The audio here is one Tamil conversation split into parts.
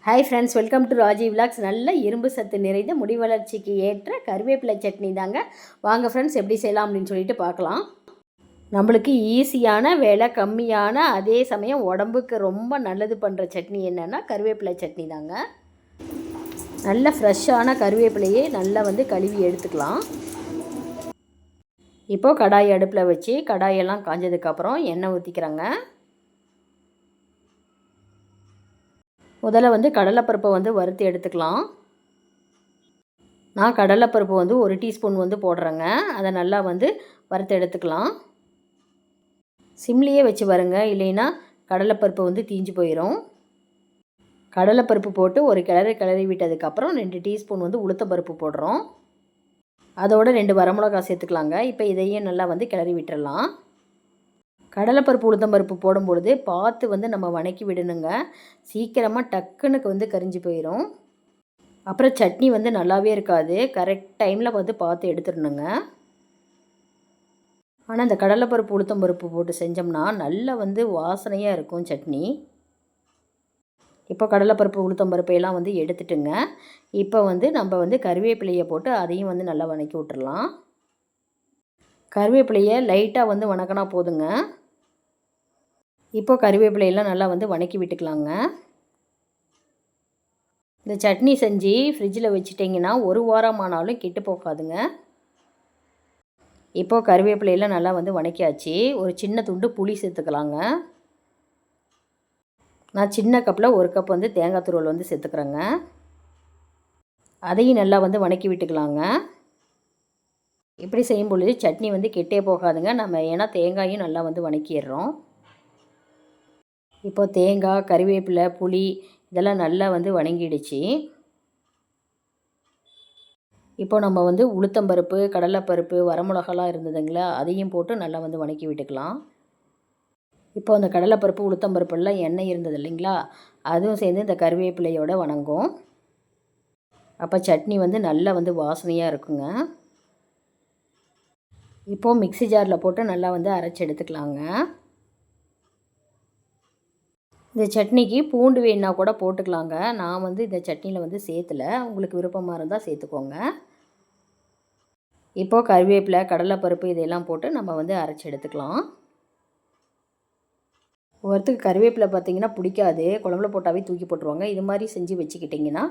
Hi friends, welcome to Raji vlogs. நல்ல இரும்பு சத்து நிறைந்த முடி வளர்ச்சிக்கு ஏற்ற கருவேப்பிலை சட்னி தாங்க. வாங்க ஃப்ரெண்ட்ஸ், எப்படி செய்யலாம் அப்படின்னு சொல்லிட்டு பார்க்கலாம். நம்மளுக்கு ஈஸியான வேலை, கம்மியான, அதே சமயம் உடம்புக்கு ரொம்ப நல்லது பண்ணுற சட்னி என்னென்னா கருவேப்பிலை சட்னி தாங்க. நல்ல ஃப்ரெஷ்ஷான கருவேப்பிலையே நல்லா கழுவி எடுத்துக்கலாம். இப்போது கடாய் அடுப்பில் வச்சு கடாயெல்லாம் காஞ்சதுக்கப்புறம் எண்ணெய் ஊற்றிக்கிறாங்க. முதல்ல கடலைப்பருப்பை வறுத்து எடுத்துக்கலாம். நான் கடலைப்பருப்பு 1 டீஸ்பூன் போடுறேங்க. அதை நல்லா வறுத்து எடுத்துக்கலாம். சிம்லேயே வச்சு வருங்க, இல்லைன்னா கடலைப்பருப்பு தீஞ்சு போயிடும். கடலைப்பருப்பு போட்டு ஒரு கிளறி விட்டதுக்கப்புறம் 2 டீஸ்பூன் உளுத்தம்பருப்பு போடுறோம். அதோட 2 வரமிளகா சேர்த்துக்கலாங்க. இப்போ இதையும் நல்லா கிளறி விட்டுறலாம். கடலைப்பருப்பு உளுத்தம்பருப்பு போடும்பொழுது பார்த்து நம்ம வணக்கி விடணுங்க. சீக்கிரமாக டக்குனுக்கு கரிஞ்சு போயிடும். அப்புறம் சட்னி நல்லாவே இருக்காது. கரெக்ட் டைமில் பார்த்து எடுத்துடணுங்க. ஆனால் இந்த கடலைப்பருப்பு உளுத்தம்பருப்பு போட்டு செஞ்சோம்னா நல்லா வாசனையாக இருக்கும் சட்னி. இப்போ கடலைப்பருப்பு உளுத்தம்பருப்பையெல்லாம் எடுத்துட்டுங்க. இப்போ நம்ம கருவேப்பிலையை போட்டு அதையும் நல்லா வணக்கி விட்டுறலாம். கருவேப்பிலையை லைட்டாக வணக்கினா போதுங்க. இப்போது கருவேப்பிலையெல்லாம் நல்லா வணக்கி விட்டுக்கலாங்க. இந்த சட்னி செஞ்சு ஃப்ரிட்ஜில் வச்சுட்டிங்கன்னா 1 வாரம் ஆனாலும் கெட்டு போகாதுங்க. இப்போது கருவேப்பிலையெல்லாம் நல்லா வணக்கியாச்சு. ஒரு சின்ன துண்டு புளி சேர்த்துக்கலாங்க. நான் சின்ன கப்பில் 1 கப் தேங்காய் துருவல் சேர்த்துக்கிறேங்க. அதையும் நல்லா வணக்கி விட்டுக்கலாங்க. இப்படி செய்யும் பொழுது சட்னி கெட்டே போகாதுங்க. நம்ம ஏன்னா தேங்காயும் நல்லா வணக்கிடுறோம். இப்போ தேங்காய், கறிவேப்பிலை, புளி இதெல்லாம் நல்லா வணங்கிடுச்சு. இப்போ நம்ம உளுத்தம்பருப்பு, கடலைப்பருப்பு, வரமிளகாலாம் இருந்ததுங்களா, அதையும் போட்டு நல்லா வணக்கி விட்டுக்கலாம். இப்போ அந்த கடலைப்பருப்பு, உளுத்தம்பருப்பெல்லாம் எண்ணெய் இருந்தது இல்லைங்களா, அதுவும் சேர்ந்து இந்த கருவேப்பிலையோடு வணங்கும். அப்போ சட்னி நல்லா வாசனையாக இருக்குங்க. இப்போது மிக்ஸி ஜாரில் போட்டு நல்லா அரைச்சி எடுத்துக்கலாங்க. இந்த சட்னிக்கு பூண்டு வேணுன்னா கூட போட்டுக்கலாங்க. நான் இந்த சட்னியில் சேர்த்துல. உங்களுக்கு விருப்பமாக இருந்தால் சேர்த்துக்கோங்க. இப்போது கருவேப்பிலை, கடலைப்பருப்பு இதையெல்லாம் போட்டு நம்ம அரைச்சி எடுத்துக்கலாம். ஒருத்தருக்கு கருவேப்பிலை பார்த்திங்கன்னா பிடிக்காது, குழம்புல போட்டாவே தூக்கி போட்டுருவாங்க. இது மாதிரி செஞ்சு வச்சுக்கிட்டிங்கன்னா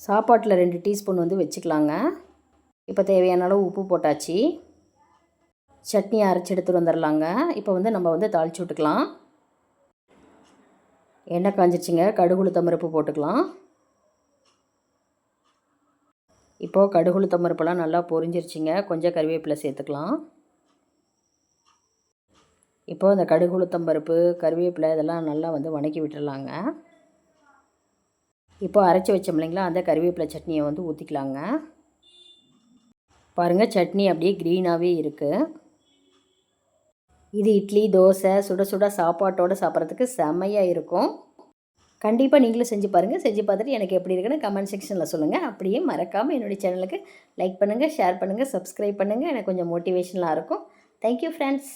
சாப்பாட்டில் 2 டீஸ்பூன் வச்சுக்கலாங்க. இப்போ தேவையான அளவு உப்பு போட்டாச்சு. சட்னியை அரைச்சி எடுத்துகிட்டு வந்துடலாங்க. இப்போ நம்ம தாளித்து விட்டுக்கலாம். எண்ணெய் காஞ்சிடுச்சிங்க. கடுகு உளுத்தம்பருப்பு போட்டுக்கலாம். இப்போது கடுகு உளுத்தம்பருப்பெல்லாம் நல்லா பொரிஞ்சிருச்சிங்க. கொஞ்சம் கருவேப்பிலை சேர்த்துக்கலாம். இப்போது அந்த கடுகு உளுத்தம்பருப்பு, கருவேப்பிலை இதெல்லாம் நல்லா வணக்கி விட்டுடலாங்க. இப்போது அரைச்சி வச்சோம் இல்லைங்களா, அந்த கருவேப்பிலை சட்னியை ஊற்றிக்கலாங்க. பாருங்கள், சட்னி அப்படியே க்ரீனாகவே இருக்குது. இது இட்லி, தோசை, சுட சுட சாப்பாட்டோடு சாப்பிட்றதுக்கு செம்மையாக இருக்கும். கண்டிப்பாக நீங்களும் செஞ்சு பாருங்கள். செஞ்சு பார்த்துட்டு எனக்கு எப்படி இருக்குன்னு கமெண்ட் செக்ஷனில் சொல்லுங்கள். அப்படியே மறக்காமல் என்னுடைய சேனலுக்கு லைக் பண்ணுங்கள், ஷேர் பண்ணுங்கள், சப்ஸ்கிரைப் பண்ணுங்கள். எனக்கு கொஞ்சம் மோட்டிவேஷனலாக இருக்கும். Thank you friends.